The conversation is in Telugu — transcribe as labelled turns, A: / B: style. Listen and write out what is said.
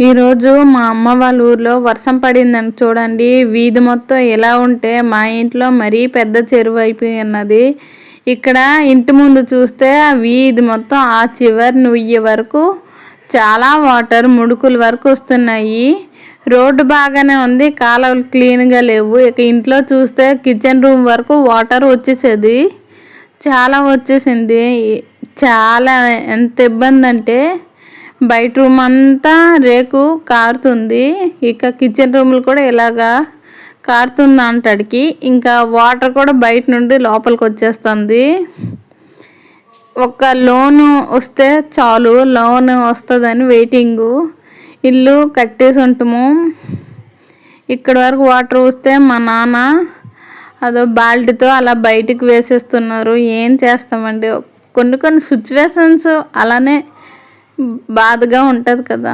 A: ఈరోజు మా అమ్మ వాళ్ళ ఊర్లో వర్షం పడిందని చూడండి. వీధి మొత్తం ఎలా ఉంటే మా ఇంట్లో మరీ పెద్ద చెరువు అయిపోయి ఉన్నది. ఇక్కడ ఇంటి ముందు చూస్తే ఆ వీధి మొత్తం ఆ చివరి నుయ్యి వరకు చాలా వాటర్ ముడుకుల వరకు వస్తున్నాయి. రోడ్డు బాగానే ఉంది, కాలువలు క్లీన్గా లేవు. ఇక ఇంట్లో చూస్తే కిచెన్ రూమ్ వరకు వాటర్ వచ్చేసేది, చాలా వచ్చేసింది. చాలా ఎంత ఇబ్బంది అంటే బయట రూమ్ అంతా రేకు కారుతుంది, ఇక కిచెన్ రూమ్లు కూడా ఇలాగా కారుతుంది అంటడికి. ఇంకా వాటర్ కూడా బయట నుండి లోపలికి వచ్చేస్తుంది. ఒక లోను వస్తే చాలు, లోన్ వస్తుందని వెయిటింగు. ఇల్లు కట్టేసి ఉంటాము. ఇక్కడ వరకు వాటర్ వస్తే మా నాన్న అదో బాల్టీతో అలా బయటికి వేసేస్తున్నారు. ఏం చేస్తామండి, కొన్ని సిచ్యువేషన్స్ అలానే బాధగా ఉంటుంది కదా.